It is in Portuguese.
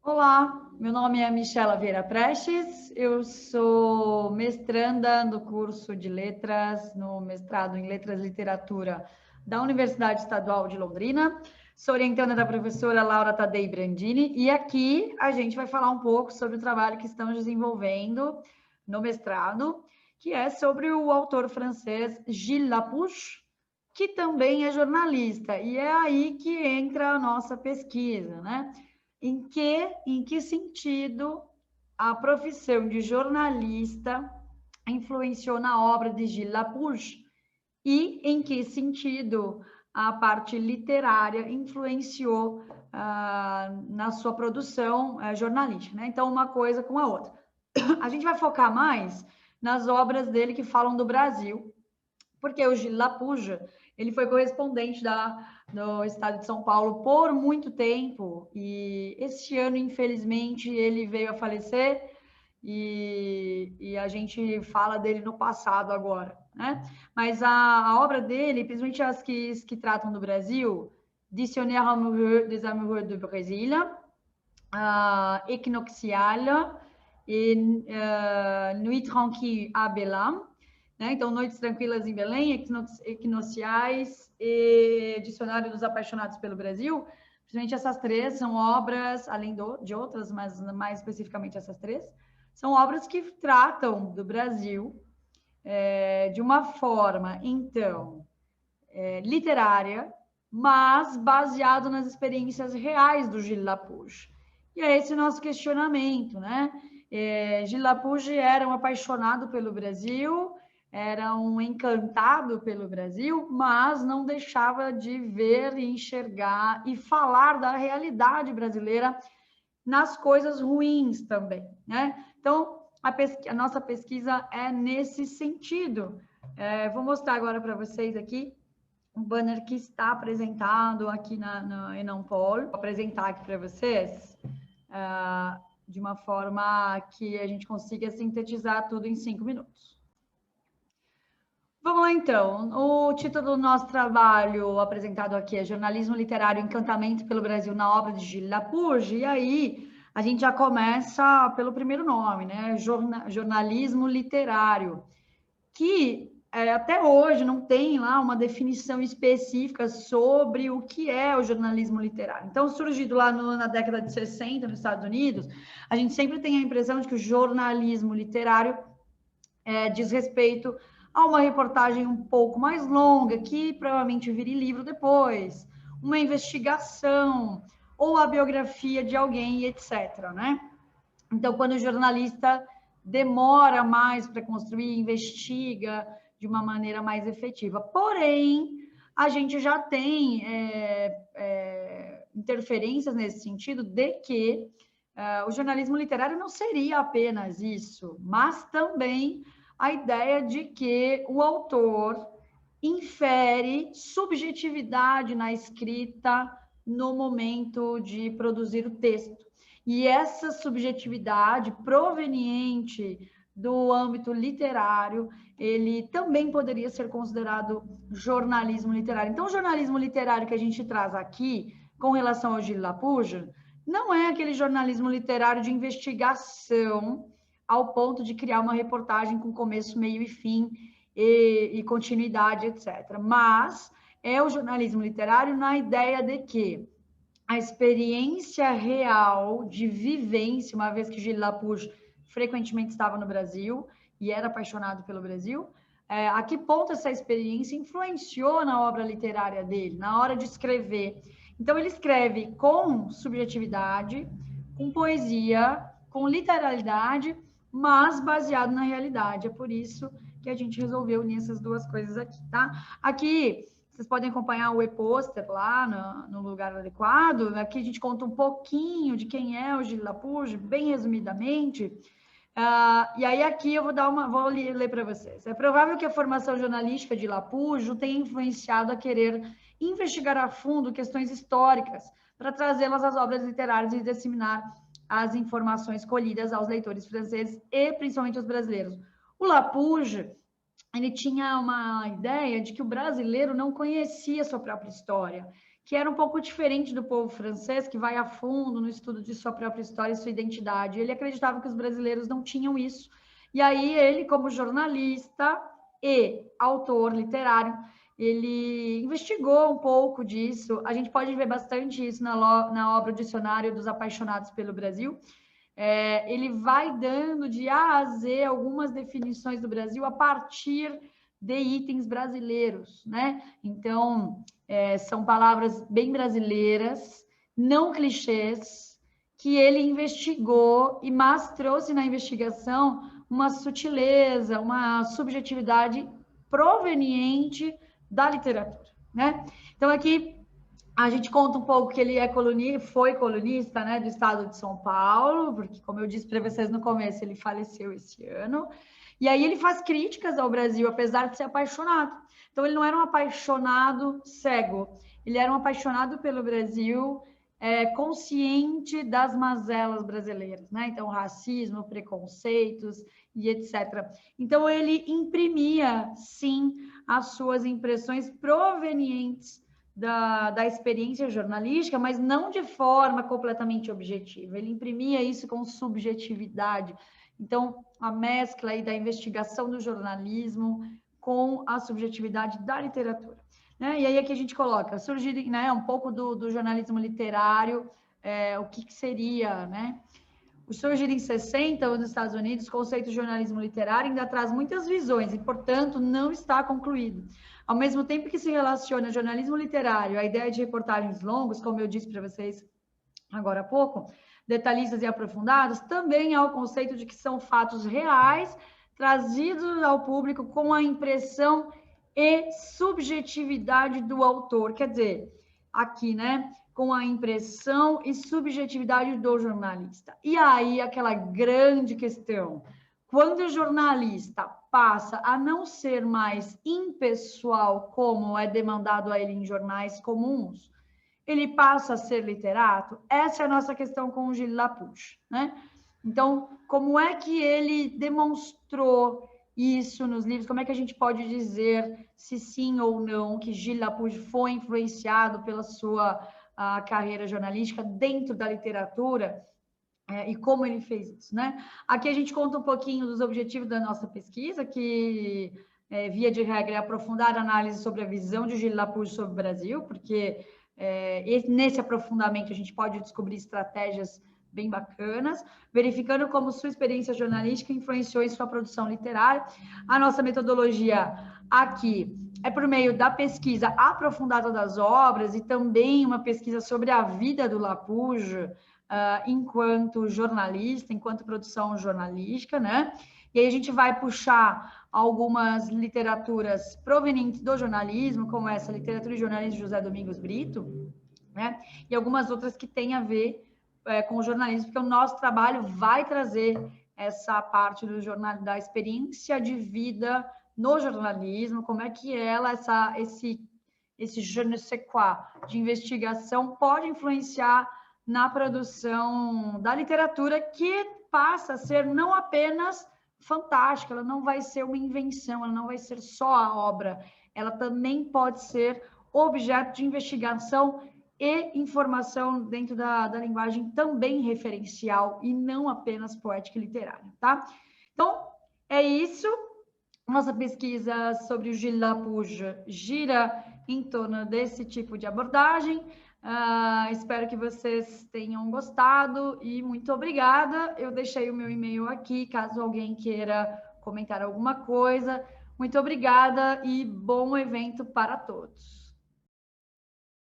Olá, meu nome é Michela Vieira Prestes, eu sou mestranda no curso de Letras, no mestrado em Letras e Literatura da Universidade Estadual de Londrina, sou orientanda da professora Laura Tadei Brandini e aqui a gente vai falar um pouco sobre o trabalho que estamos desenvolvendo no mestrado, que é sobre o autor francês Gilles Lapouche, que também é jornalista, e é aí que entra a nossa pesquisa, né? Em que sentido a profissão de jornalista influenciou na obra de Gilles Lapouche e em que sentido a parte literária influenciou na sua produção jornalística, né? Então, uma coisa com a outra. A gente vai focar mais nas obras dele que falam do Brasil, porque o Gilles Lapouche, ele foi correspondente do estado de São Paulo por muito tempo, e este ano, infelizmente, ele veio a falecer, e a gente fala dele no passado agora, né? Mas a obra dele, principalmente as que tratam do Brasil, Dictionnaire amoureux des amoureux do Brésil, Equinoxial e Nuit tranquille à Belém, né? Então, Noites Tranquilas em Belém, Equinociais e Dicionário dos Apaixonados pelo Brasil. Principalmente essas três são obras, além de outras, mas mais especificamente essas três, são obras que tratam do Brasil de uma forma, então, literária, mas baseado nas experiências reais do Gilles Lapouche. E é esse o nosso questionamento, né? Gilles Lapouche era um apaixonado pelo Brasil, era um encantado pelo Brasil, mas não deixava de ver, enxergar e falar da realidade brasileira nas coisas ruins também, né? Então, a nossa pesquisa é nesse sentido. Vou mostrar agora para vocês aqui um banner que está apresentado aqui na Enampol. Vou apresentar aqui para vocês de uma forma que a gente consiga sintetizar tudo em 5 minutos. Vamos lá, então. O título do nosso trabalho apresentado aqui é Jornalismo Literário, Encantamento pelo Brasil na obra de Gilles Lapouche. E aí a gente já começa pelo primeiro nome, né? Jornalismo Literário, que até hoje não tem lá uma definição específica sobre o que é o jornalismo literário. Então, surgido lá na década de 60 nos Estados Unidos, a gente sempre tem a impressão de que o jornalismo literário diz respeito a uma reportagem um pouco mais longa, que provavelmente vire livro depois, uma investigação ou a biografia de alguém, etc., né? Então, quando o jornalista demora mais para construir, investiga de uma maneira mais efetiva. Porém, a gente já tem interferências nesse sentido de que o jornalismo literário não seria apenas isso, mas também a ideia de que o autor infere subjetividade na escrita no momento de produzir o texto. E essa subjetividade proveniente do âmbito literário, ele também poderia ser considerado jornalismo literário. Então, o jornalismo literário que a gente traz aqui, com relação ao Gilles Lapouche, não é aquele jornalismo literário de investigação ao ponto de criar uma reportagem com começo, meio e fim, e continuidade, etc. Mas é o jornalismo literário na ideia de que a experiência real de vivência, uma vez que Gilles Lapouche frequentemente estava no Brasil e era apaixonado pelo Brasil, a que ponto essa experiência influenciou na obra literária dele, na hora de escrever. Então, ele escreve com subjetividade, com poesia, com literalidade, mas baseado na realidade. É por isso que a gente resolveu unir essas duas coisas aqui, tá? Aqui vocês podem acompanhar o e-poster lá no lugar adequado. Aqui a gente conta um pouquinho de quem é o Gilles Lapouche, bem resumidamente. E aí aqui eu vou ler para vocês. É provável que a formação jornalística de Lapouche o tenha influenciado a querer investigar a fundo questões históricas para trazê-las às obras literárias e disseminar as informações colhidas aos leitores franceses e principalmente aos brasileiros. O Lapouche, ele tinha uma ideia de que o brasileiro não conhecia a sua própria história, que era um pouco diferente do povo francês, que vai a fundo no estudo de sua própria história e sua identidade. Ele acreditava que os brasileiros não tinham isso. E aí ele, como jornalista e autor literário, ele investigou um pouco disso. A gente pode ver bastante isso na obra O Dicionário dos Apaixonados pelo Brasil. Ele vai dando de A a Z algumas definições do Brasil a partir de itens brasileiros, né? Então, são palavras bem brasileiras, não clichês, que ele investigou, mas trouxe na investigação uma sutileza, uma subjetividade proveniente da literatura, né? Então, aqui a gente conta um pouco que ele foi colunista, né, do estado de São Paulo, porque, como eu disse para vocês no começo, ele faleceu esse ano. E aí ele faz críticas ao Brasil, apesar de ser apaixonado. Então, ele não era um apaixonado cego, ele era um apaixonado pelo Brasil, consciente das mazelas brasileiras, né? Então, racismo, preconceitos e etc. Então, ele imprimia, sim, as suas impressões provenientes da experiência jornalística, mas não de forma completamente objetiva. Ele imprimia isso com subjetividade. Então, a mescla aí da investigação do jornalismo com a subjetividade da literatura. Né? E aí aqui a gente coloca, surgir, né, um pouco do jornalismo literário, o que seria, né? O surgir em 60 nos Estados Unidos, o conceito de jornalismo literário ainda traz muitas visões e, portanto, não está concluído. Ao mesmo tempo que se relaciona jornalismo literário, a ideia de reportagens longas, como eu disse para vocês agora há pouco, detalhistas e aprofundados, também há o conceito de que são fatos reais trazidos ao público com a impressão e subjetividade do autor. Quer dizer, aqui, né, com a impressão e subjetividade do jornalista. E aí, aquela grande questão, quando o jornalista passa a não ser mais impessoal, como é demandado a ele em jornais comuns, ele passa a ser literato? Essa é a nossa questão com o Gilles Lapouche, né? Então, como é que ele demonstrou isso nos livros? Como é que a gente pode dizer se sim ou não que Gilles Lapouche foi influenciado pela sua carreira jornalística dentro da literatura? E como ele fez isso, né? Aqui a gente conta um pouquinho dos objetivos da nossa pesquisa, que, via de regra, é aprofundar a análise sobre a visão de Gilles Lapouche sobre o Brasil, porque nesse aprofundamento a gente pode descobrir estratégias bem bacanas, verificando como sua experiência jornalística influenciou em sua produção literária. A nossa metodologia aqui é por meio da pesquisa aprofundada das obras e também uma pesquisa sobre a vida do Lapouche, enquanto jornalista, enquanto produção jornalística, né? E aí a gente vai puxar algumas literaturas provenientes do jornalismo, como essa literatura e jornalismo de José Domingos Brito, né? E algumas outras que têm a ver com o jornalismo, porque o nosso trabalho vai trazer essa parte do jornal, da experiência de vida no jornalismo, como é que ela, esse je ne sais quoi de investigação pode influenciar na produção da literatura, que passa a ser não apenas fantástica, ela não vai ser uma invenção, ela não vai ser só a obra, ela também pode ser objeto de investigação e informação dentro da linguagem também referencial e não apenas poética e literária, tá? Então, é isso. Nossa pesquisa sobre o Gilles Lapouche gira em torno desse tipo de abordagem. Espero que vocês tenham gostado e muito obrigada. Eu deixei o meu e-mail aqui, caso alguém queira comentar alguma coisa. Muito obrigada e bom evento para todos.